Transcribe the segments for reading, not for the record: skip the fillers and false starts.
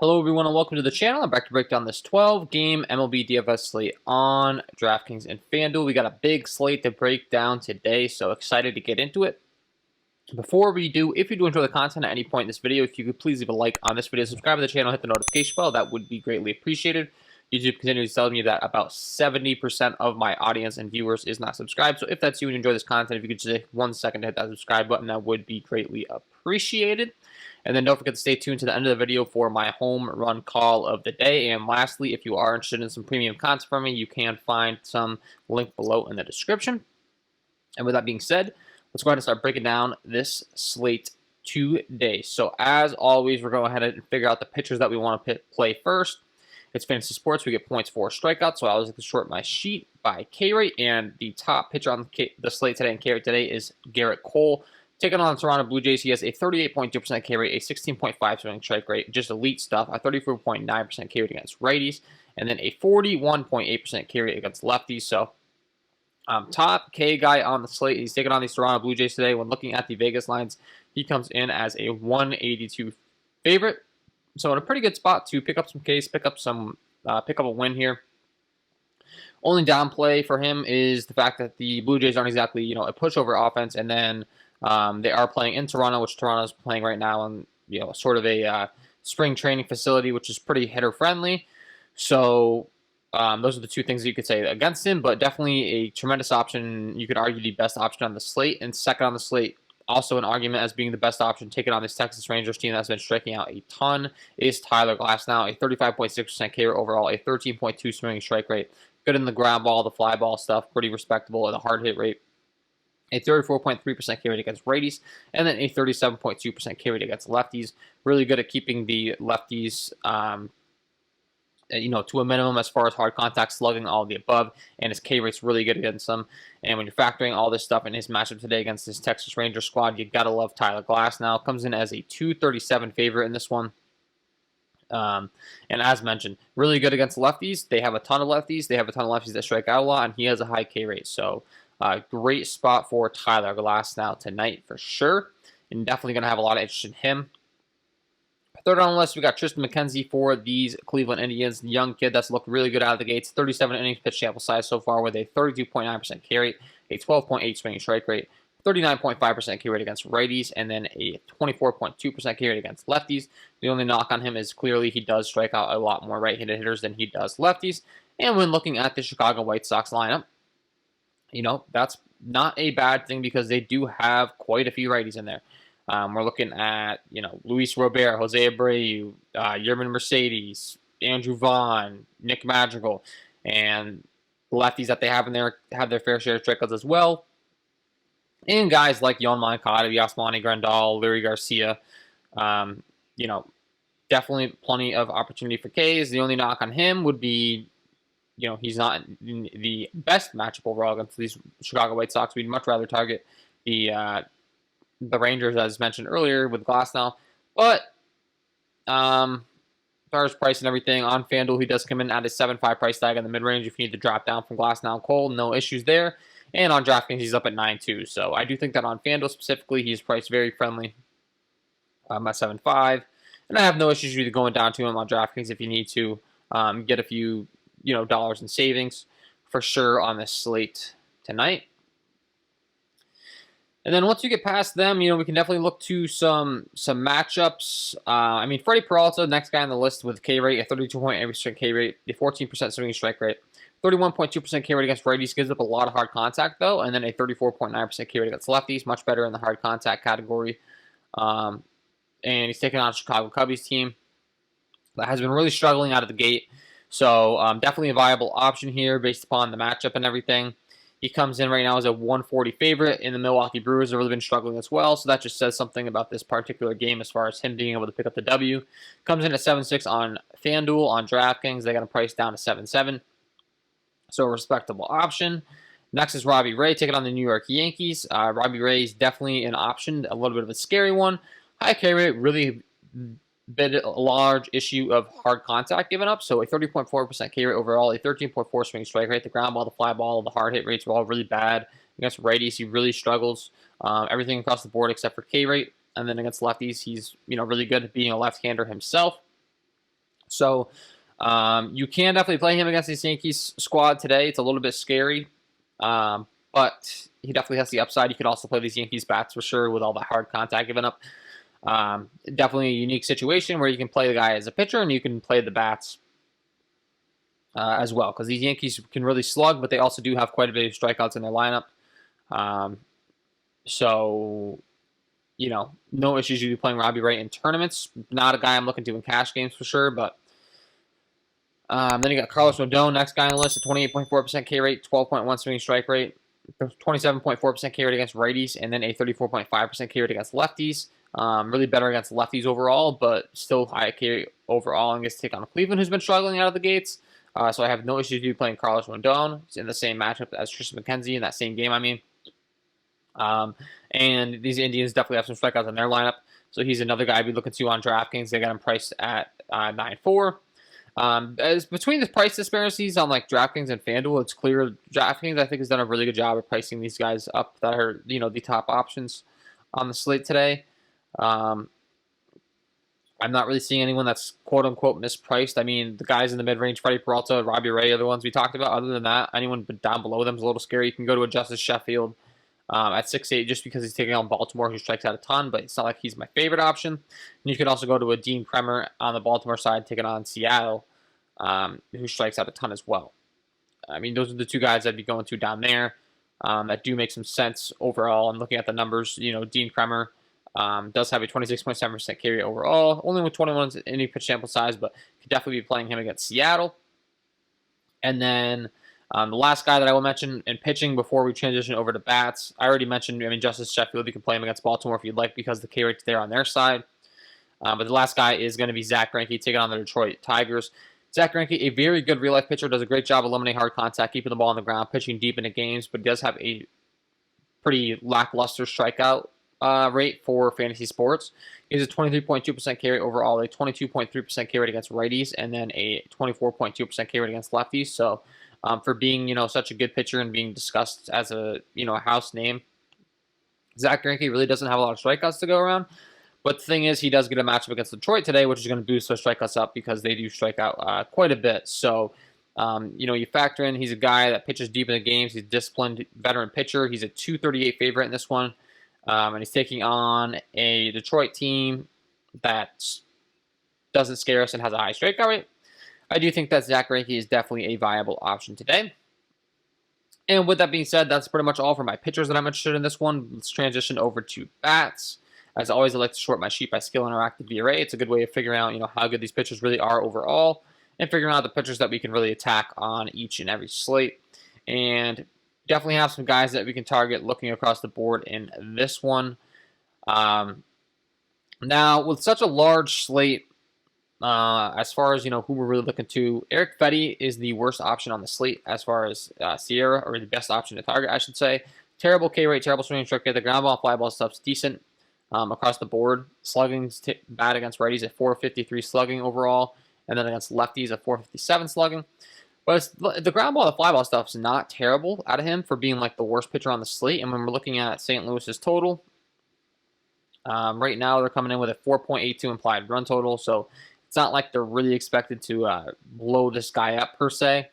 Hello everyone and welcome to the channel. I'm back to break down this 12-game MLB DFS slate on DraftKings and FanDuel. We got a big slate to break down today, so excited to get into it. Before we do, if you do enjoy the content at any point in this video, if you could please leave a like on this video, subscribe to the channel, hit the notification bell, that would be greatly appreciated. YouTube continues telling me that about 70% of my audience and viewers is not subscribed, so if that's you and you enjoy this content, if you could just take 1 second to hit that subscribe button, that would be greatly appreciated. And then don't forget to stay tuned to the end of the video for my home run call of the day. And lastly, if you are interested in some premium content from me, you can find some link below in the description. And with that being said, let's go ahead and start breaking down this slate today. So as always, we're going to go ahead and figure out the pitchers that we want to play first. It's fantasy sports. We get points for strikeouts. So I was going to short my sheet by K rate. And the top pitcher on the slate today in K rate today is Garrett Cole. Taking on the Toronto Blue Jays, he has a 38.2% K rate, a 16.5 swing strike rate, just elite stuff, a 34.9% K rate against righties, and then a 41.8% K rate against lefties. So, top K guy on the slate. He's taking on these Toronto Blue Jays today. When looking at the Vegas lines, he comes in as a 182 favorite. So, in a pretty good spot to pick up some Ks, pick up a win here. Only downplay for him is the fact that the Blue Jays aren't exactly, a pushover offense, and then they are playing in Toronto, which Toronto's playing right now on, sort of a spring training facility, which is pretty hitter friendly. So those are the two things that you could say against him, but definitely a tremendous option. You could argue the best option on the slate, and second on the slate, also an argument as being the best option taking on this Texas Rangers team that's been striking out a ton is Tyler Glasnow, a 35.6% K rate overall, a 13.2 swinging strike rate, good in the ground ball, the fly ball stuff, pretty respectable, and the hard hit rate. A 34.3% K rate against righties, and then a 37.2% K rate against lefties. Really good at keeping the lefties, to a minimum as far as hard contact, slugging, all of the above, and his K rate's really good against them. And when you're factoring all this stuff in his matchup today against this Texas Rangers squad, you gotta love Tyler Glasnow. Comes in as a 237 favorite in this one. And as mentioned, really good against lefties. They have a ton of lefties. They have a ton of lefties that strike out a lot, and he has a high K rate. So great spot for Tyler Glasnow tonight for sure. And definitely going to have a lot of interest in him. Third on the list, we got Tristan Mckenzie for these Cleveland Indians. Young kid that's looked really good out of the gates. 37 innings pitch sample size so far with a 32.9% K rate, a 12.8 swinging strike rate, 39.5% K rate against righties, and then a 24.2% K rate against lefties. The only knock on him is clearly he does strike out a lot more right-handed hitters than he does lefties. And when looking at the Chicago White Sox lineup, that's not a bad thing because they do have quite a few righties in there. We're looking at, Luis Robert, Jose Abreu, Yermin Mercedes, Andrew Vaughn, Nick Madrigal, and the lefties that they have in there have their fair share of strikeouts as well. And guys like Yoan Moncada, Yasmani Grandal, Larry Garcia, definitely plenty of opportunity for Ks. The only knock on him would be, he's not in the best matchup overall against these Chicago White Sox. We'd much rather target the Rangers, as mentioned earlier, with Glasnow. But as far as price and everything, on FanDuel, he does come in at a 7.5 price tag in the mid-range. If you need to drop down from Glasnow and Cole, no issues there. And on DraftKings, he's up at 9.2. So I do think that on FanDuel specifically, he's priced very friendly at 7.5. And I have no issues with going down to him on DraftKings if you need to get a few dollars in savings for sure on this slate tonight. And then once you get past them, we can definitely look to some matchups. Freddie Peralta, next guy on the list with K rate, a 32.8% K rate, a 14% swinging strike rate, 31.2% K rate against righties, gives up a lot of hard contact though, and then a 34.9% K rate against lefties, much better in the hard contact category. And he's taking on a Chicago Cubbies team that has been really struggling out of the gate. So definitely a viable option here based upon the matchup and everything. He comes in right now as a 140 favorite, and the Milwaukee Brewers have really been struggling as well. So that just says something about this particular game as far as him being able to pick up the W. Comes in at 7.6 on FanDuel. On DraftKings, they got a price down to 7.7. So a respectable option. Next is Robbie Ray taking on the New York Yankees. Robbie Ray is definitely an option, a little bit of a scary one. High K rate, really been a large issue of hard contact given up. So a 30.4% K rate overall, a 13.4 swing strike rate. The ground ball, the fly ball, the hard hit rates are all really bad. Against righties, he really struggles. Everything across the board except for K rate. And then against lefties, he's really good at being a left-hander himself. So you can definitely play him against this Yankees squad today. It's a little bit scary, but he definitely has the upside. You can also play these Yankees bats for sure with all that hard contact given up. Definitely a unique situation where you can play the guy as a pitcher and you can play the bats as well, because these Yankees can really slug, but they also do have quite a bit of strikeouts in their lineup. So, you know, no issues you playing Robbie Ray in tournaments. Not a guy I'm looking to in cash games for sure, but then you got Carlos Rodon, next guy on the list, a 28.4% K rate, 12.1 swinging strike rate, 27.4% K rate against righties, and then a 34.5% K rate against lefties. Really better against lefties overall, but still high K rate overall and gets to take on Cleveland, who's been struggling out of the gates. So I have no issues with you playing Carlos Rodon. He's in the same matchup as Tristan Mckenzie in that same game, I mean. And these Indians definitely have some strikeouts in their lineup. So he's another guy I'd be looking to on DraftKings. They got him priced at 9.4. As between the price disparities on like DraftKings and FanDuel, it's clear DraftKings I think has done a really good job of pricing these guys up that are, you know, the top options on the slate today. I'm not really seeing anyone that's quote-unquote mispriced. I mean, the guys in the mid-range, Freddie Peralta, Robbie Ray are the ones we talked about. Other than that, anyone down below them is a little scary. You can go to a Justice Sheffield at 6.8 just because he's taking on Baltimore, who strikes out a ton, but it's not like he's my favorite option. And you can also go to a Dean Kremer on the Baltimore side, taking on Seattle, who strikes out a ton as well. I mean, those are the two guys I'd be going to down there that do make some sense overall. And looking at the numbers, you know, Dean Kremer does have a 26.7% K rate overall, only with 21 in any pitch sample size, but could definitely be playing him against Seattle. And then the last guy that I will mention in pitching before we transition over to bats, I already mentioned, I mean, Justice Sheffield, you can play him against Baltimore if you'd like because the K rate's there on their side. But the last guy is going to be Zach Greinke taking on the Detroit Tigers. Zach Greinke, a very good real-life pitcher, does a great job eliminating hard contact, keeping the ball on the ground, pitching deep into games, but does have a pretty lackluster strikeout rate for fantasy sports. He has a 23.2% K rate overall, a 22.3% K rate against righties, and then a 24.2% K rate against lefties. So for being, you know, such a good pitcher and being discussed as a, you know, a house name, Zach Greinke really doesn't have a lot of strikeouts to go around. But the thing is, he does get a matchup against Detroit today, which is going to boost those strikeouts up because they do strike out quite a bit. So, you know, you factor in he's a guy that pitches deep in the games. He's a disciplined veteran pitcher. He's a 238 favorite in this one. And he's taking on a Detroit team that doesn't scare us and has a high strikeout rate. I do think that Zach Greinke is definitely a viable option today. And with that being said, that's pretty much all for my pitchers that I'm interested in this one. Let's transition over to bats. As always, I like to sort my sheet by skill interactive VRA. It's a good way of figuring out, you know, how good these pitchers really are overall and figuring out the pitchers that we can really attack on each and every slate. And definitely have some guys that we can target looking across the board in this one. Now, with such a large slate, as far as, you know, who we're really looking to, Eric Fetty is the worst option on the slate as far as Sierra, or the best option to target, I should say. Terrible K rate, terrible swinging strike rate. The ground ball and fly ball stuff's decent across the board. Slugging's bad against righties at 453 slugging overall, and then against lefties at 457 slugging. But the ground ball, the fly ball stuff is not terrible out of him for being like the worst pitcher on the slate. And when we're looking at St. Louis's total, right now they're coming in with a 4.82 implied run total. So it's not like they're really expected to blow this guy up per se.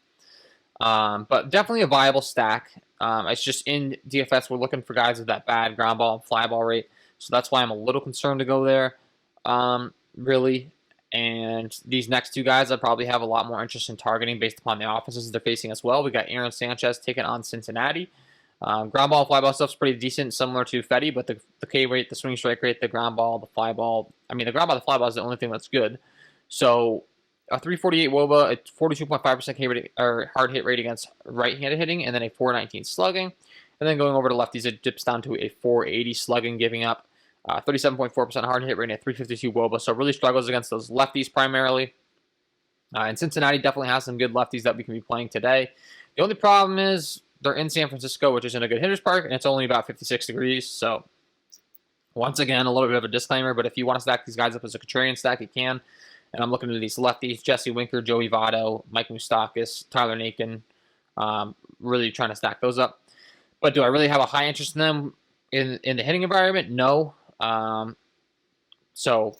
But definitely a viable stack. It's just in DFS, we're looking for guys with that bad ground ball and fly ball rate. So that's why I'm a little concerned to go there, really. And these next two guys I probably have a lot more interest in targeting based upon the offenses they're facing as well. We got Aaron Sanchez taking on Cincinnati. Ground ball, fly ball stuff's pretty decent, similar to Fetty, but the K rate, the swing strike rate, the ground ball, the fly ball. I mean, the ground ball, the fly ball is the only thing that's good. So a 348 WOBA, a 42.5% K rate or hard hit rate against right-handed hitting, and then a 419 slugging. And then going over to lefties, it dips down to a 480 slugging, giving up 37.4% hard hit rate and a 352 WOBA. So really struggles against those lefties primarily. And Cincinnati definitely has some good lefties that we can be playing today. The only problem is they're in San Francisco, which isn't a good hitter's park, and it's only about 56 degrees. So once again, a little bit of a disclaimer, but if you want to stack these guys up as a contrarian stack, you can. And I'm looking at these lefties: Jesse Winker, Joey Votto, Mike Moustakas, Tyler Naquin. Really trying to stack those up. But do I really have a high interest in them in the hitting environment? No. So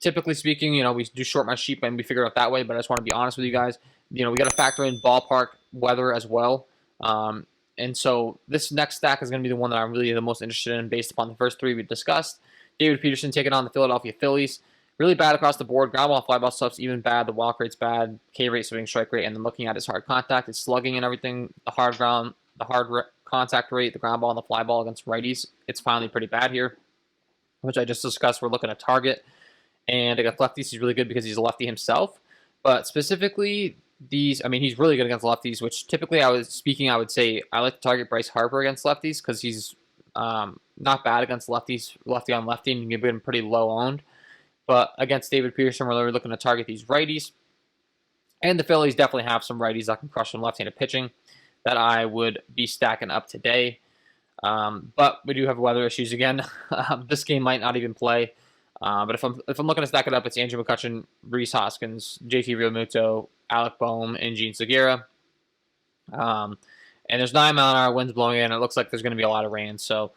Typically speaking, we do short my sheep and we figure it out that way, but I just want to be honest with you guys. We got to factor in ballpark weather as well. And so this next stack is going to be the one that I'm really the most interested in based upon the first three we discussed. David Peterson taking on the Philadelphia Phillies. Really bad across the board. Ground ball and fly ball stuff's even bad. The walk rate's bad. K rate, swing strike rate, and then looking at his hard contact, his slugging and everything, the hard contact rate, the ground ball and the fly ball against righties, it's finally pretty bad here, which I just discussed. We're looking at target. And against lefties, he's really good because he's a lefty himself. But specifically, he's really good against lefties, which typically I would say I like to target Bryce Harper against lefties because he's not bad against lefties, lefty on lefty, and you've been pretty low owned. But against David Peterson, we're looking to target these righties. And the Phillies definitely have some righties that can crush some left-handed pitching that I would be stacking up today. But we do have weather issues again. This game might not even play. But if I'm looking to stack it up, it's Andrew McCutchen, Rhys Hoskins, JT Realmuto, Alec Boehm, and Gene Segura. And there's 9-mile-an-hour winds blowing in. It looks like there's going to be a lot of rain. So,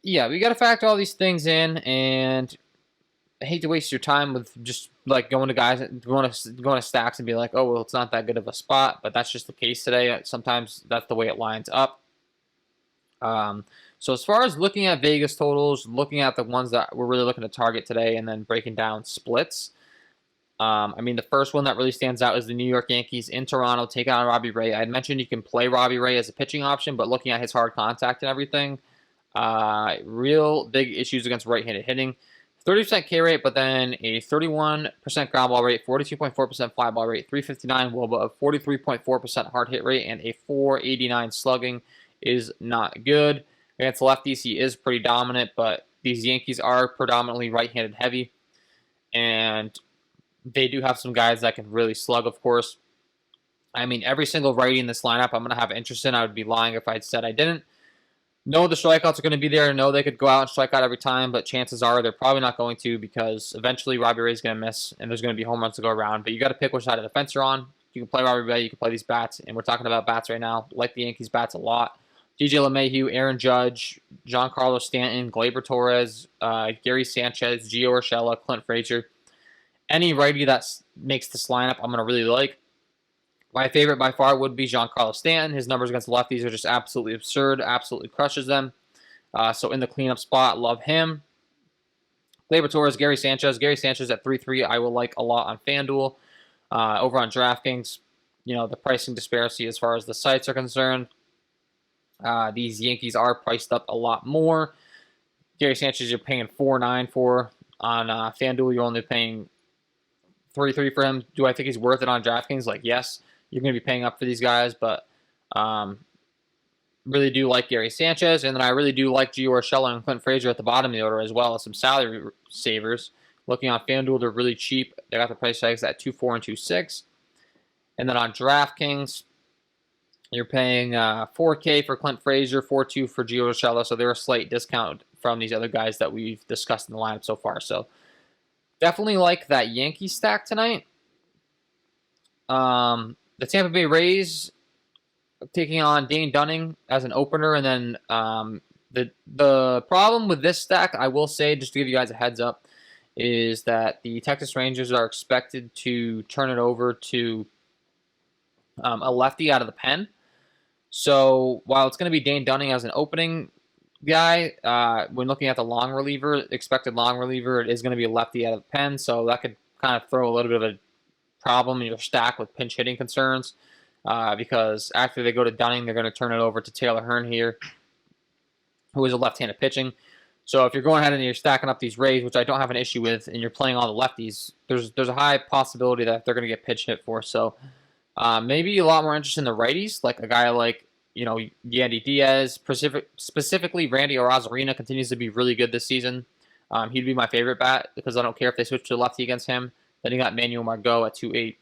yeah, we got to factor all these things in. And I hate to waste your time with just like going to stacks and be like, oh, well, it's not that good of a spot. But that's just the case today. Sometimes that's the way it lines up. So as far as looking at Vegas totals, looking at the ones that we're really looking to target today, and then breaking down splits, the first one that really stands out is the New York Yankees in Toronto taking on Robbie Ray. I had mentioned you can play Robbie Ray as a pitching option, but looking at his hard contact and everything, real big issues against right-handed hitting. 30% K rate, but then a 31% ground ball rate, 42.4% fly ball rate, 359 WOBA, 43.4% hard hit rate, and a 489 slugging is not good. Against lefties, he is pretty dominant, but these Yankees are predominantly right-handed heavy, and they do have some guys that can really slug, of course. Every single righty in this lineup I'm going to have interest in. I would be lying if I said I didn't. No, the strikeouts are going to be there. No, they could go out and strike out every time, but chances are they're probably not going to because eventually Robbie Ray's going to miss, and there's going to be home runs to go around. But you got to pick which side of the fence you're on. You can play Robbie Ray, you can play these bats, and we're talking about bats right now. Like the Yankees bats a lot. DJ LeMahieu, Aaron Judge, Giancarlo Stanton, Gleyber Torres, Gary Sanchez, Gio Urshela, Clint Frazier. Any righty that makes this lineup I'm going to really like. My favorite by far would be Giancarlo Stanton. His numbers against lefties are just absolutely absurd, absolutely crushes them. So in the cleanup spot, love him. Gleyber Torres, Gary Sanchez. Gary Sanchez at 3-3 I will like a lot on FanDuel. Over on DraftKings, the pricing disparity as far as the sites are concerned. These Yankees are priced up a lot more. Gary Sanchez, you're paying $4.9 for. On FanDuel, you're only paying $3.3 for him. Do I think he's worth it on DraftKings? Like, yes, you're going to be paying up for these guys, but really do like Gary Sanchez, and then I really do like Gio Urshela and Clint Frazier at the bottom of the order as well as some salary savers. Looking on FanDuel, they're really cheap. They got the price tags at $2.4 and $2.6. And then on DraftKings, you're paying $4K for Clint Frazier, $4.2 for Gio Urshela, so they're a slight discount from these other guys that we've discussed in the lineup so far. So definitely like that Yankee stack tonight. The Tampa Bay Rays taking on Dane Dunning as an opener, and then the problem with this stack, I will say, just to give you guys a heads up, is that the Texas Rangers are expected to turn it over to a lefty out of the pen. So while it's going to be Dane Dunning as an opening guy, when looking at the expected long reliever, it is going to be a lefty out of the pen. So that could kind of throw a little bit of a problem in your stack with pinch hitting concerns. Because after they go to Dunning, they're going to turn it over to Taylor Hearn here, who is a left-handed pitching. So if you're going ahead and you're stacking up these Rays, which I don't have an issue with, and you're playing all the lefties, there's a high possibility that they're going to get pitch hit for. So maybe a lot more interest in the righties, like a guy like Yandy Diaz, specifically Randy Arozarena continues to be really good this season. He'd be my favorite bat because I don't care if they switch to lefty against him. Then you got Manuel Margot at 2.8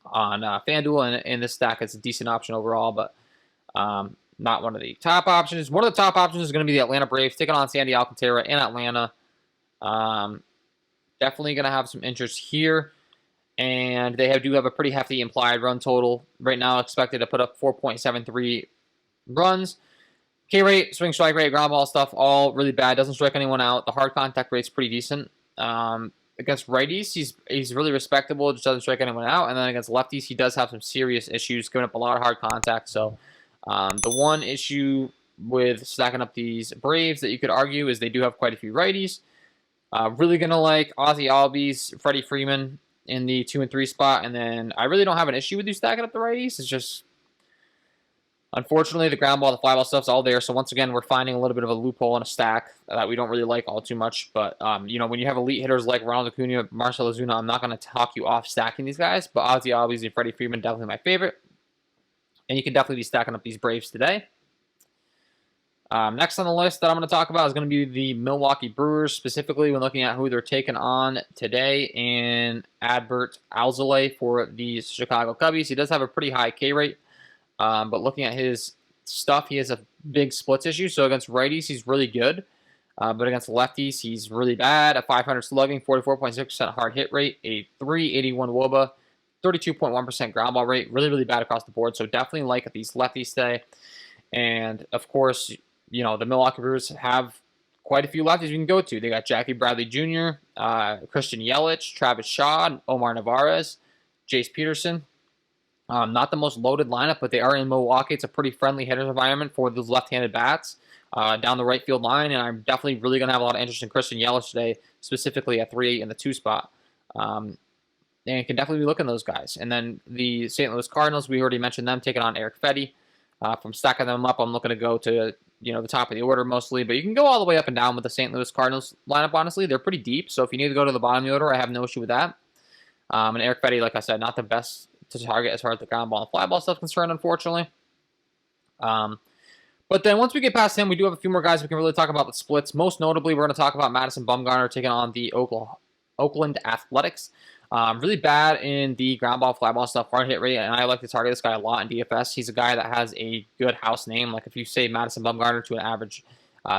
on FanDuel, and this stack is a decent option overall, but not one of the top options. One of the top options is going to be the Atlanta Braves taking on Sandy Alcantara in Atlanta. Definitely going to have some interest here, and they do have a pretty hefty implied run total right now, expected to put up 4.73 runs. K rate, swing strike rate, ground ball stuff, all really bad. Doesn't strike anyone out. The hard contact rate's pretty decent. Against righties, he's really respectable. Just doesn't strike anyone out. And then against lefties, he does have some serious issues, giving up a lot of hard contact. So the one issue with stacking up these Braves that you could argue is they do have quite a few righties. Really gonna like Ozzie Albies, Freddie Freeman in the 2 and 3 spot. And then I really don't have an issue with you stacking up the righties. It's just, unfortunately, the ground ball, the fly ball stuff's all there. So once again, we're finding a little bit of a loophole in a stack that we don't really like all too much. But, you know, when you have elite hitters like Ronald Acuna, Marcell Ozuna, I'm not going to talk you off stacking these guys. But Ozzie Albies and Freddie Freeman, definitely my favorite. And you can definitely be stacking up these Braves today. Next on the list that I'm going to talk about is going to be the Milwaukee Brewers, specifically when looking at who they're taking on today in Adbert Alzolay for the Chicago Cubbies. He does have a pretty high K rate, but looking at his stuff, he has a big splits issue. So against righties, he's really good, but against lefties, he's really bad. A 500 slugging, 44.6% hard hit rate, a 381 WOBA, 32.1% ground ball rate. Really, really bad across the board. So definitely like these lefties today. And of course, you know, the Milwaukee Brewers have quite a few lefties we can go to. They got Jackie Bradley Jr., Christian Yelich, Travis Shaw, Omar Narvaez, Jace Peterson. Not the most loaded lineup, but they are in Milwaukee. It's a pretty friendly hitter's environment for those left-handed bats down the right field line, and I'm definitely really going to have a lot of interest in Christian Yelich today, specifically at 3-8 in the 2 spot. And you can definitely be looking at those guys. And then the St. Louis Cardinals, we already mentioned them taking on Eric Fedde. From stacking them up, I'm looking to go to, you know, the top of the order mostly, but you can go all the way up and down with the St. Louis Cardinals lineup, honestly. They're pretty deep, so if you need to go to the bottom of the order, I have no issue with that. And Eric Fedde, like I said, not the best to target as far as the ground ball and fly ball stuff concerned, unfortunately. But then once we get past him, we do have a few more guys we can really talk about with splits. Most notably, we're going to talk about Madison Bumgarner taking on the Oakland Athletics. Really bad in the ground ball, fly ball stuff, hard hit rate, and I like to target this guy a lot in DFS. He's a guy that has a good house name. Like if you say Madison Bumgarner to an average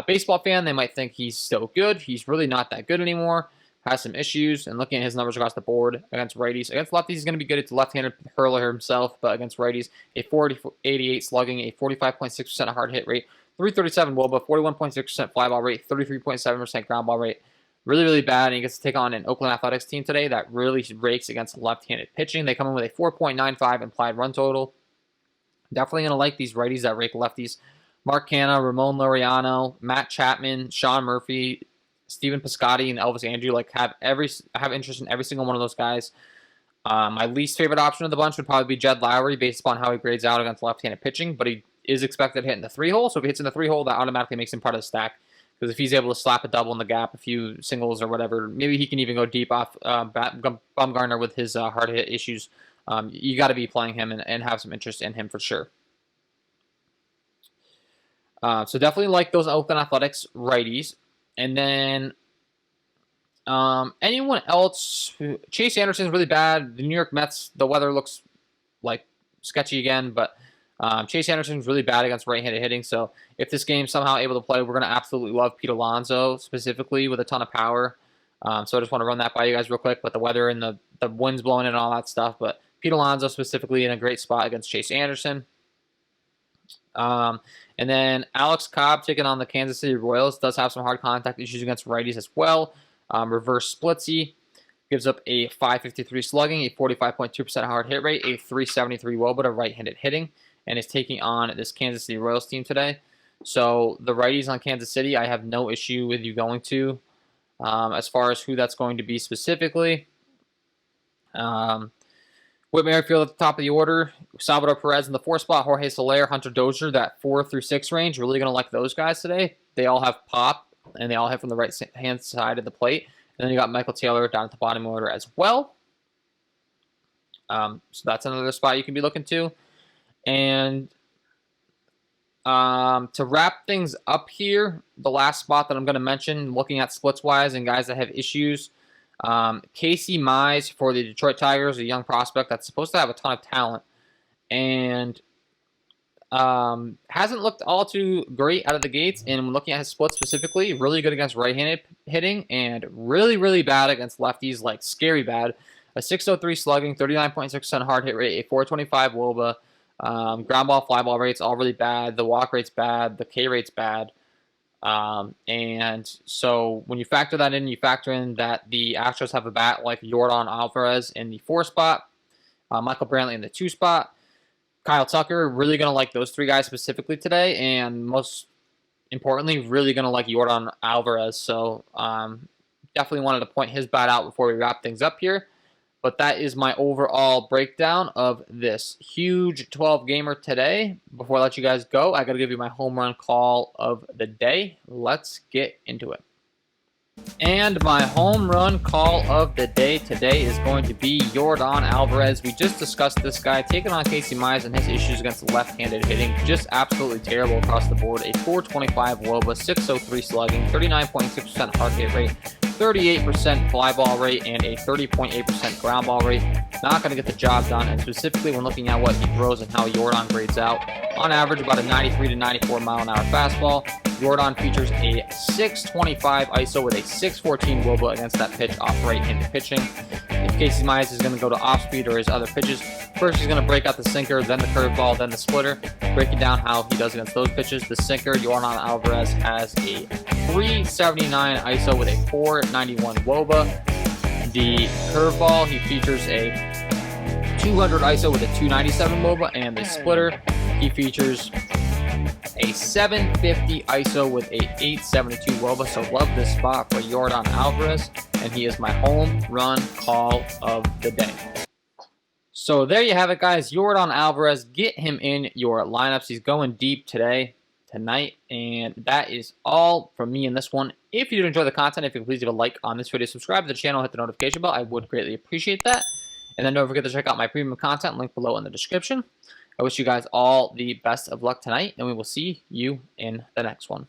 baseball fan, they might think he's still good. He's really not that good anymore. Has some issues, and looking at his numbers across the board against righties. Against lefties, he's going to be good. It's a left-handed hurler himself, but against righties, a 40-88 slugging, a 45.6% hard hit rate, 337 WOBA, 41.6% fly ball rate, 33.7% ground ball rate. Really, really bad, and he gets to take on an Oakland Athletics team today that really rakes against left-handed pitching. They come in with a 4.95 implied run total. Definitely going to like these righties that rake lefties. Mark Canha, Ramon Laureano, Matt Chapman, Sean Murphy, Stephen Piscotty, and Elvis Andrew have interest in every single one of those guys. My least favorite option of the bunch would probably be Jed Lowry, based upon how he grades out against left-handed pitching, but he is expected to hit in the 3-hole, so if he hits in the 3-hole, that automatically makes him part of the stack. Because if he's able to slap a double in the gap, a few singles or whatever, maybe he can even go deep off Bumgarner with his hard hit issues. You got to be playing him and have some interest in him for sure. So definitely like those Oakland Athletics righties. And then anyone else? Chase Anderson's really bad. The New York Mets, the weather looks like sketchy again, but Chase Anderson's really bad against right-handed hitting, so if this game's somehow able to play, we're going to absolutely love Pete Alonso, specifically with a ton of power. So I just want to run that by you guys real quick, but the weather and the winds blowing in and all that stuff, but Pete Alonso specifically in a great spot against Chase Anderson. And then Alex Cobb taking on the Kansas City Royals does have some hard contact issues against righties as well. Reverse splitsy. Gives up a 553 slugging, a 45.2% hard hit rate, a 373 WOBA to right-handed hitting, and is taking on this Kansas City Royals team today. So the righties on Kansas City, I have no issue with you going to. As far as who that's going to be specifically, Whit Merrifield at the top of the order, Salvador Perez in the 4 spot, Jorge Soler, Hunter Dozier, that 4 through 6 range. Really going to like those guys today. They all have pop, and they all hit from the right-hand side of the plate. And then you got Michael Taylor down at the bottom order as well. So that's another spot you can be looking to. And to wrap things up here, the last spot that I'm going to mention, looking at splits-wise and guys that have issues, Casey Mize for the Detroit Tigers, a young prospect that's supposed to have a ton of talent. And hasn't looked all too great out of the gates. And when looking at his splits specifically, really good against right-handed hitting and really, really bad against lefties, like scary bad. A 603 slugging, 39.6% hard hit rate, a 425 WOBA, Ground ball, fly ball rates all really bad. The walk rate's bad. The K rate's bad. And so when you factor that in, you factor in that the Astros have a bat like Yordan Alvarez in the 4 spot, Michael Brantley in the 2 spot, Kyle Tucker, really going to like those 3 guys specifically today, and most importantly, really going to like Yordan Alvarez. So definitely wanted to point his bat out before we wrap things up here. But that is my overall breakdown of this huge 12-gamer today. Before I let you guys go, I got to give you my home run call of the day. Let's get into it. And my home run call of the day today is going to be Yordan Alvarez. We just discussed this guy taking on Casey Mize and his issues against left-handed hitting. Just absolutely terrible across the board. A 425 WOBA, 603 slugging, 39.6% hard hit rate, 38% fly ball rate, and a 30.8% ground ball rate. Not going to get the job done, and specifically when looking at what he throws and how Yordan grades out. On average, about a 93 to 94 mile-an-hour fastball. Yordan features a 625 ISO with a 614 WOBA against that pitch off right-handed pitching. If Casey Mize is going to go to off-speed or his other pitches, first he's going to break out the sinker, then the curveball, then the splitter. Breaking down how he does against those pitches. The sinker, Yordan Alvarez has a 379 ISO with a 491 WOBA. The curveball, he features a 200 ISO with a 297 WOBA, and the splitter, he features a 750 ISO with a 872 WOBA. So love this spot for Yordan Alvarez, and he is my home run call of the day. So there you have it, guys. Yordan Alvarez, get him in your lineups. He's going deep tonight, and that is all from me in this one. If you did enjoy the content, if you could please leave a like on this video, subscribe to the channel, hit the notification bell. I would greatly appreciate that. And then don't forget to check out my premium content, link below in the description. I wish you guys all the best of luck tonight, and we will see you in the next one.